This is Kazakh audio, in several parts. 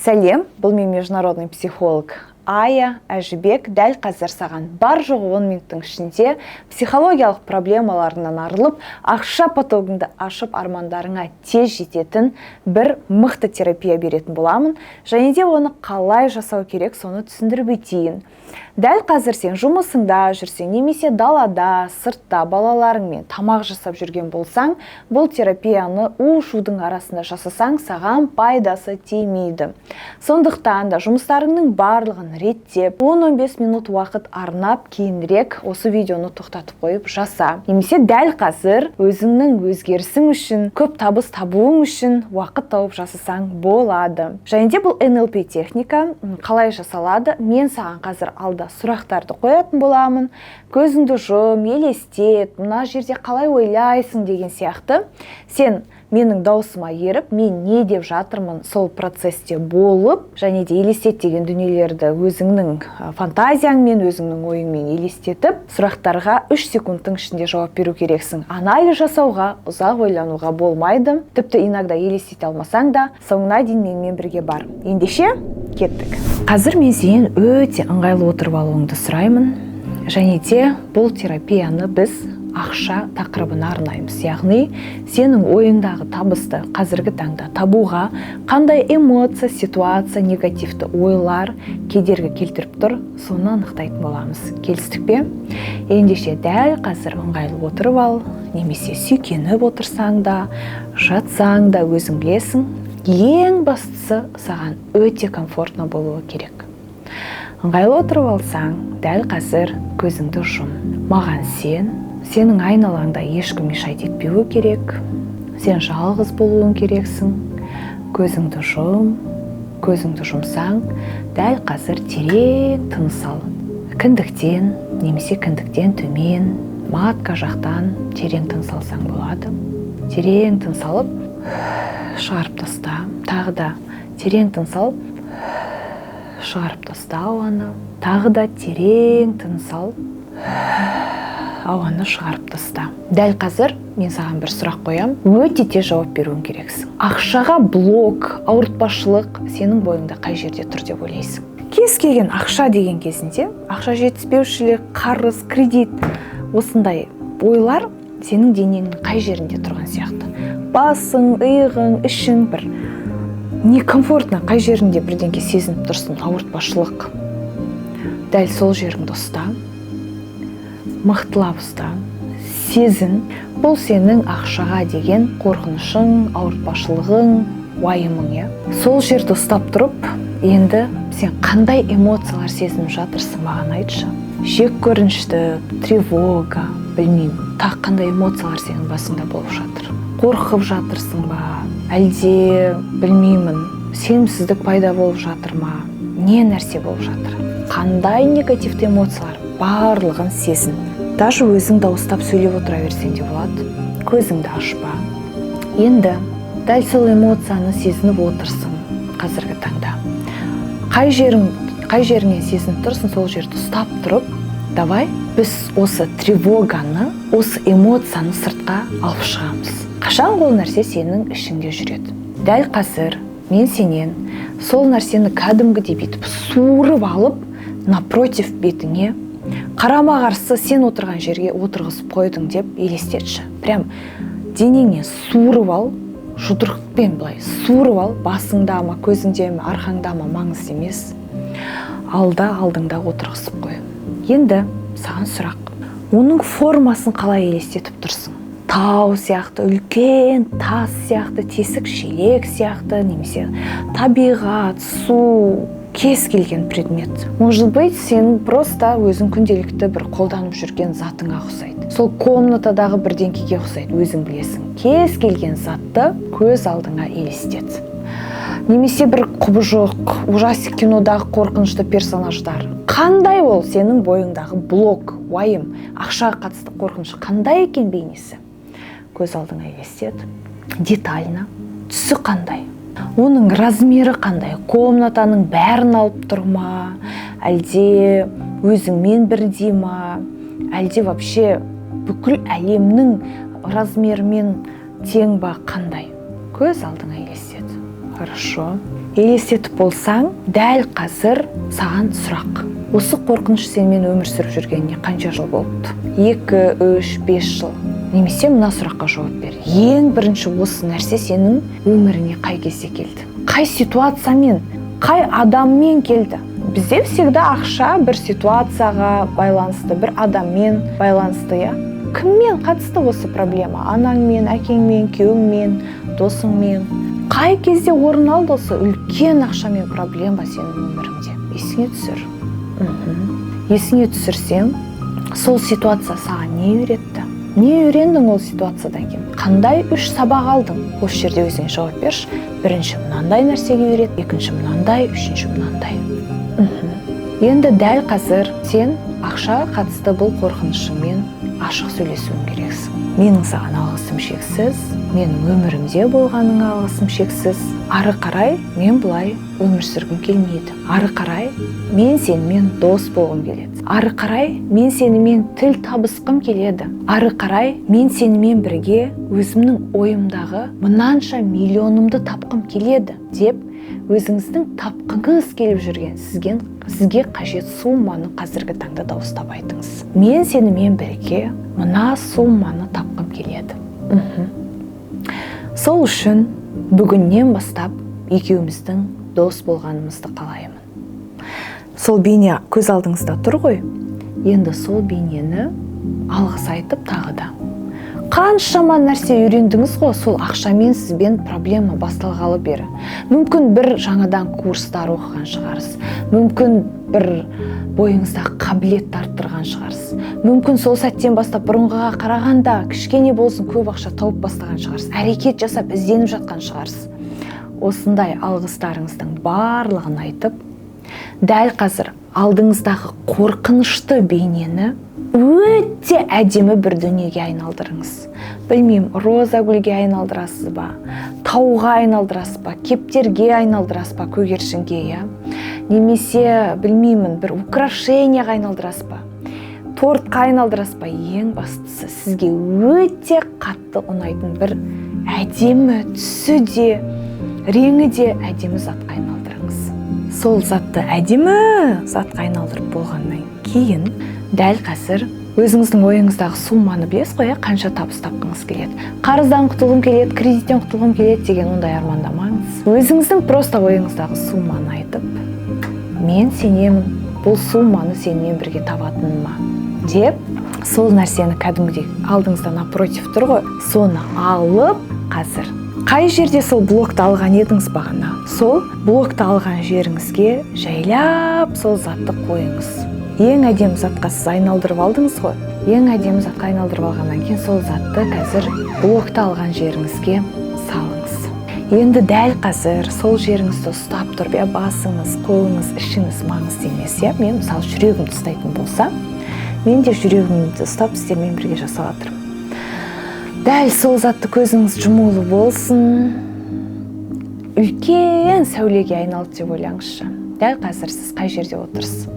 Сәлем, бұл мен международный психолог Ая Әжібек. Дәл қазір саған бар жоғы 10 минуттың ішінде психологиялық проблемаларынан арылып, ақша потогыңды ашып армандарыңа тез жететін бір мықты терапия беретін боламын. Және де оны қалай жасау керек, соны түсіндіріп өтейін. Дәл қазір сен жұмысыңда жүрсең, немесе далада, сыртта балаларыңмен тамақ жасап жүрген болсаң, бұл терапияны у-шудың арасында жасасаң, саған пайдасы тимейді. Сондықтан да жұмыстарыңның барлығын реттеп, 10-15 минут уақыт арнап, кейінірек осы видеоны тоқтатып қойып жаса. Немесе дәл қазір өзіңнің өзгерісің үшін, көп табыс табуың үшін уақыт тауып жасасаң болады. Және де бұл НЛП техника қалай жасалады? Мен саған қазір алда сұрақтарды қоятын боламын. Көзіңді жұм, елестет, мына жерде қалай ойлайсың деген сияқты. Сен менің даусыма еріп, мен не деп жатырмын сол процесте болып, және де елестет деген дүниелерді өзіңнің фантазияңмен, өзіңнің ойыңмен елестетіп, сұрақтарға 3 секундтың ішінде жауап беру керексің. Анализ жасауға, ұзақ ойлануға болмайды. Тіпті иногда елестете алмасаң да, соңына дейін менімен бірге бар. Ендеше, кеттік. Қазір мен сен өте ыңғайлы отырып алуыңды сұраймын. Және де бұл терапияны біз ақша тақырыбына арнаймыз. Яғни, сенің ойыңдағы табысты қазіргі таңда табуға қандай эмоция, ситуация, негативті ойлар кедергі келтіріп тұр, соны анықтайтын боламыз. Келістік пе? Ендеше дәл қазір ыңғайлы отырып ал, немесе сүйкеніп отырсаң да, жатсаң да өзің білесің. Ең бастысы саған өте комфортно болуы керек. Ыңғайлы отырып алсаң, дәл қазір көзіңді жұм. Маған сенің айналаңда ешкім мешайт етпеуі керек. Сен жалғыз болуың керексің. Көзіңді жұм. Көзіңді жұмсаң, дәл қазір терең тыныс ал. Кіндіктен, немесе кіндіктен төмен, матка жақтан терең тыныс алсаң болады. Терең тыныс алып, шығарып таста. Тағы да терең тыныс алып, шығарып таста ауаны. Тағы да терең тыныс алып, ауаны шығарып таста. Дәл қазір мен саған бір сұрақ қоям. Өте тез жауап беруің керексің. Ақшаға блок, ауыртпашылық сенің бойыңда қай жерде тұр деп ойлайсың? Кез келген ақша деген кезінде, ақша жетіспеушілік, қарыз, кредит, осындай ойлар сенің денеңнің қай жерінде тұрған сияқты. Басың, иығың, ішің бір некомфортно қай жерінде бірдеңке сезініп тұрсын, ауыртпашылық. Дәл сол жеріңді ұста. Мықтылап ұста. Сезін, бұл сенің ақшаға деген қорқынышың, ауыртпашылығың, уайымың. Сол жерді ұстап тұрып, енді сен қандай эмоциялар сезініп жатырсың, маған айтшы. Жек көрінішті, тревога, білмеймін, тақ қандай эмоциялар сенің басыңда болып жатыр. Қорқып жатырсың ба, әлде білмеймін, сенімсіздік пайда болып жатыр ма, не нәрсе болып жатыр? Қандай негативті эмоциялар барлығын сезін. Даже өзің дауыстап сөйлеп отыра берсең де болады. Көзіңді ашпа. Енді дәл сол эмоцияны сезініп отырсың қазіргі таңда. Қай жеріңе сезініп тұрсың, сол жерді ұстап тұрып, давай біз осы тревоганы, осы эмоцияны сыртқа алып шығамыз. Қашан ол нәрсе сенің ішіңде жүреді. Дәл қазір мен сенен сол нәрсені кәдімгідей бүйтіп суырып алып, напротив бетіңе, қарама қарсы сен отырған жерге отырғызып қойдың деп елестетші. Прям денеңе суырып ал, жұдырықпен былай суырып ал, басыңда ма, көзіңде ме, арқаңда ма, маңызды емес. Алдыңда отырғызып қой. Енді саған сұрақ. Оның формасын қалай елестетіп тұрсың? Тау сияқты, үлкен тас сияқты, тесік шелек сияқты, немесе табиғат, су, кез келген предмет. Может быть, сен просто өзің күнделікті бір қолданып жүрген затыңа ұқсайды. Сол комнатадағы бірдеңкеге ұқсайды, өзің білесің. Кез келген затты көз алдыңа елестет. Немесе бір құбыжық, ужастик кинодағы қорқынышты персонаждар. Қандай ол сенің бойыңдағы блок, уайым, ақшаға қатысты қорқынышы қандай екен бейнесі? Көз алдыңа елестет. Детально. Түсі қандай? Оның размері қандай? Комнатаның бәрін алып тұрма? Әлде өзіңмен бірдей ма? Әлде вообще бүкіл әлемнің размерімен тең ба, қандай? Көз алдыңа елестет. Хорошо. елестетіп болсаң, дәл қазір саған сұрақ. Осы қорқыныш сенімен өмір сүріп жүргеніне қанша жыл болыпты? 2, 3, 5 жыл. Немесе мына сұраққа жауап бер. Ең бірінші осы нәрсе сенің өміріңе қай кезде келді? Қай ситуациямен, қай адаммен келді? Бізде всегда ақша бір ситуацияға байланысты, бір адаммен байланысты, я? Кіммен қатысты осы проблема? Анаңмен, әкеңмен, күйеуіңмен, досыңмен? Қай кезде орын алды осы үлкен ақшамен проблема сенің өміріңде? Есіңе түсір. Есіңе түсірсең, сол ситуация саған не үйретті? Не үйрендің ол ситуациядан кейін? Қандай 3 сабақ алдың? Осы жерде өзіңе жауап берші. Бірінші мынандай нәрсеге үйрет, екінші мынандай, үшінші мынандай. Енді дәл қазір сен ақшаға қатысты бұл қорқынышыңмен ашық сөйлесуің керексің. Менің саған алғысым шексіз, менің өмірімде болғаныңа алғысым шексіз. Ары қарай мен бұлай өмір сүргім келмейді. Ары қарай мен сенімен дос болғым келеді. Ары қарай мен сенімен тіл табысқым келеді. Ары қарай мен сенімен бірге өзімнің ойымдағы мынанша миллионымды тапқым келеді деп өзіңіздің тапқыңыз келіп жүрген сізге қажет сумманы қазіргі таңда дауыстап айтыңыз. Мен сенімен бірге мына сумманы тапқым келеді. Сол үшін бүгіннен бастап екеуміздің дос болғанымызды қалаймын. Сол бейне көз алдыңызда тұр ғой. Енді сол бейнені алғыс айтып тағы да. Қаншама нәрсе үйрендіңіз ғой, сол ақшамен сізбен проблема басталғалы бері. Мүмкін бір жаңадан курстар оқыған шығарсыз. Мүмкін бір бойыңыздағы қабілетті арттырған шығарсыз. Мүмкін сол сәттен бастап бұрынғыға қарағанда кішкене болсын көп ақша тауып бастаған шығарсыз. Әрекет жасап ізденіп жатқан шығарсыз. Осындай алғыстарыңыздың барлығын айтып, дәл қазір алдыңыздағы қорқынышты бейнені өте әдемі бір дүниеге айналдырыңыз. Білмеймін, роза гүлге айналдырасыз ба, тауға айналдырасыз ба, кептерге айналдырасыз ба, көгершінге, я? Немесе, білмеймін, бір украшенияға айналдырасыз ба, тортқа айналдырасыз ба? Ең бастысы сізге өте қатты ұнайтын бір әдемі түсі де, реңі де әдемі затқа айналдырыңыз. Сол затты әдемі затқа айналдырып болғаннан кейін дәл қазір өзіңіздің ойыңыздағы сумманы білесіз ғой, қанша табыс тапқыңыз келеді. Қарыздан құтылғым келеді, кредиттен құтылғым келеді деген ондай армандамаңыз. Өзіңіздің просто ойыңыздағы сумманы айтып, мен сенемін, бұл сумманы сенімен бірге табатыныма деп, сол нәрсені кәдімгідей алдыңызда напротив тұр ғой, соны алып қазір. Қай жерде сол блокты алған едіңіз бағана? Сол блокты алған жеріңізге жайлап сол затты қойыңыз. Ең әдемі затқа сіз айналдырып алдыңыз ғой. Ең әдемі затқа айналдырып алғаннан кейін сол затты қазір блокты алған жеріңізге салыңыз. Енді дәл қазір сол жеріңізді ұстап тұрып, басыңыз, қолыңыз, ішіңіз маңызды емес. Мен мысалы жүрегімді ұстайтын болса, мен де жүрегімді ұстап сіздермен бірге жасап жатырмын. Дәл сол затты көзіңіз жұмулы болсын, үлкен сәулеге айналды деп ойлаңызшы. Дәл қазір сіз қай жерде отырсыз?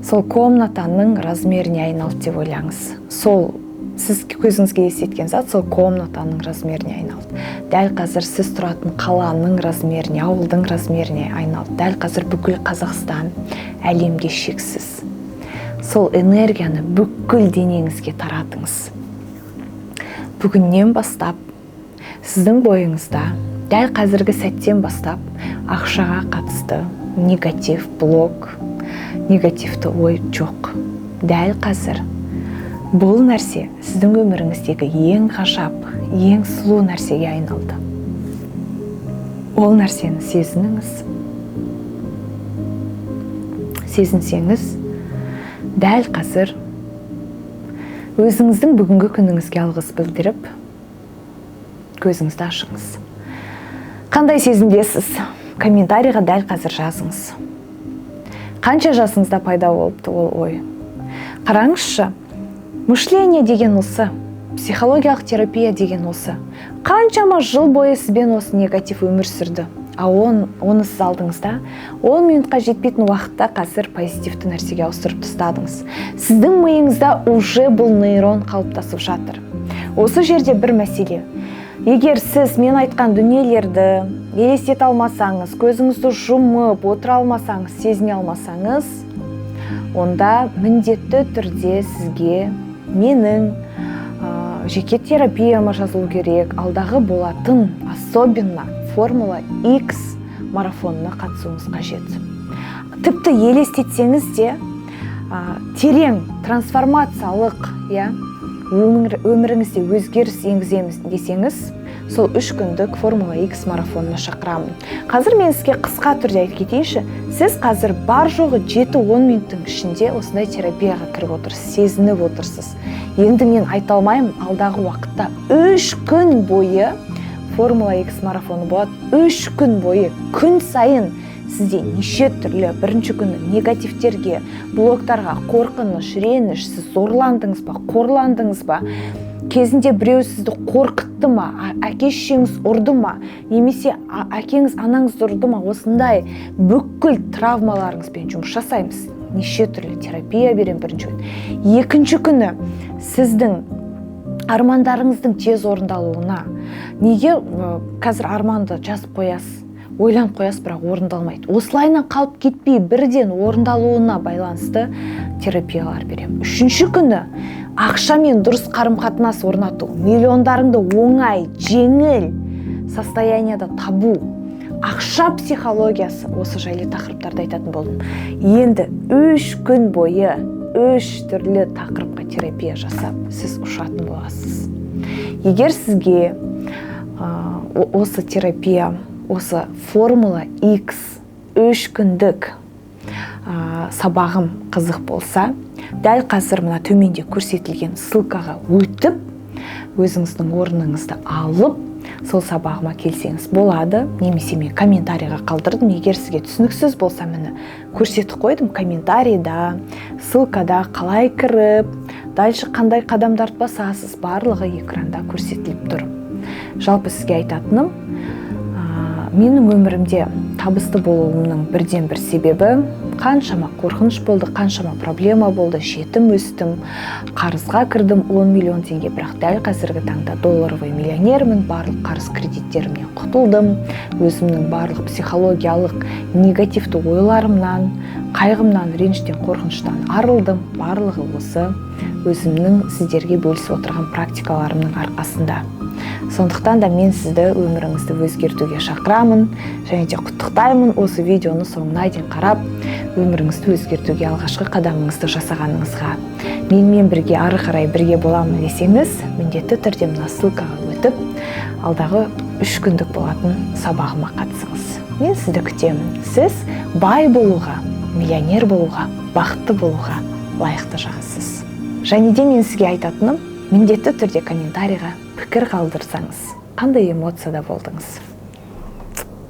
Сол комнатаның размеріне айналды деп ойлаңыз. Сол сіз көзіңізге елестеткен зат сол комнатаның размеріне айналды. Дәл қазір сіз тұратын қаланың размеріне, ауылдың размеріне айналды. Дәл қазір бүкіл Қазақстан әлемге шексіз. Сол энергияны бүкіл денеңізге таратыңыз. Бүгіннен бастап сіздің бойыңызда дәл қазіргі сәттен бастап ақшаға қатысты негатив блок, негативті ой жоқ. Дәл қазір бұл нәрсе сіздің өміріңіздегі ең ғажап, ең сұлу нәрсеге айналды. Ол нәрсені сезініңіз. Сезінсеңіз, дәл қазір өзіңіздің бүгінгі күніңізге алғыс білдіріп, көзіңізді ашыңыз. Қандай сезімдесіз? Комментарийға дәл қазір жазыңыз. Қанша жасыңызда пайда болыпты ол ой? Қараңызшы, мышление деген осы, психологиялық терапия деген осы. Қаншама жыл бойы сізбен осы негатив өмір сүрді. Оны сіз алдыңызда 10 минутқа жетпейтін уақытта қазір позитивті нәрсеге ауыстырып тастадыңыз. Сіздің миыңызда уже бұл нейрон қалыптасып жатыр. Осы жерде бір мәселе. Егер сіз мен айтқан дүниелерді елестете алмасаңыз, көзіңізді жұмып отыра алмасаңыз, сезіне алмасаңыз, онда міндетті түрде сізге менің жеке терапияма жазылу керек, алдағы болатын особенно формула X марафонына қатысуыңыз қажет. Тіпті елестетсеңіз де, терең трансформациялық өміріңізде өзгеріс енгіземіз десеңіз, сол 3 күндік формула X марафонына шақырамын. Қазір мен сізге қысқа түрде айтып кетейінші, сіз қазір бар жоғы 7-10 минуттың ішінде осындай терапияға кіріп отырсыз, сезініп отырсыз. Енді мен айта алмаймын, алдағы уақытта 3 күн бойы формула X марафоны болады. 3 күн бойы, күн сайын сізде неше түрлі бірінші күні негативтерге, блоктарға, қорқыныш, реніш, сіз зорландыңыз ба, қорландыңыз ба, кезінде біреу сізді қорқытты ма, әке-шешеңіз ұрды ма, немесе әкеңіз, анаңыз ұрды ма, осындай бүкіл травмаларыңызбен жұмыс жасаймыз. Неше түрлі терапия берем бірінші күн. Екінші күні сіздің армандарыңыздың тез орындалуына, неге қазір арманды жазып қоясыз, ойланып қоясыз, бірақ орындалмайды. Осылайынан қалып кетпей бірден орындалуына байланысты терапиялар берем. Үшінші күні ақшамен дұрыс қарым-қатынас орнату, миллиондарыңды оңай, жеңіл состоянияда табу, ақша психологиясы, осы жайлы тақырыптарды айтатын болдым. Енді 3 күн бойы 3 түрлі тақырыпқа терапия жасап, сіз ұшатын боласыз. Егер сізге осы терапия, осы формула X 3 күндік сабағым қызық болса, дәл қазір мына төменде көрсетілген ссылкаға өтіп, өзіңіздің орныңызды алып, сол сабағыма келсеңіз болады, немесе мен комментарийға қалдырдым. Егер сізге түсініксіз болса, мені көрсетіп қойдым комментарийда, ссылкада қалай кіріп, дальше қандай қадамдарды басасыз, барлығы экранда көрсетіліп тұр. Жалпы сізге айтатыным, менің өмірімде табысты болуымның бірден бір себебі, қаншама қорқыныш болды, қаншама проблема болды, жетім өстім, қарызға кірдім 10 миллион теңге, бірақ дәл қазіргі таңда долларовый миллионермін, барлық қарыз кредиттерімнен құтылдым, өзімнің барлық психологиялық негативті ойларымнан, қайғымнан, реніштен, қорқыныштан арылдым. Барлығы осы өзімнің сіздерге бөлісіп отырған практикаларымның арқасында. Сондықтан да мен сізді өміріңізді өзгертуге шақырамын, және де құттықтаймын осы видеоны соңына дейін қарап, өміріңізді өзгертуге алғашқы қадамыңызды жасағаныңызға. Менімен бірге ары қарай бірге боламын десеңіз, міндетті түрде мына ссылкаға өтіп, алдағы 3 күндік болатын сабағыма қатысыңыз. Мен сізді күтемін. Сіз бай болуға, миллионер болуға, бақытты болуға лайықты жағысыз. Және де мен сізге айтатыным, міндетті түрде комментарийға пікір қалдырсаңыз, қандай эмоцияда болдыңыз?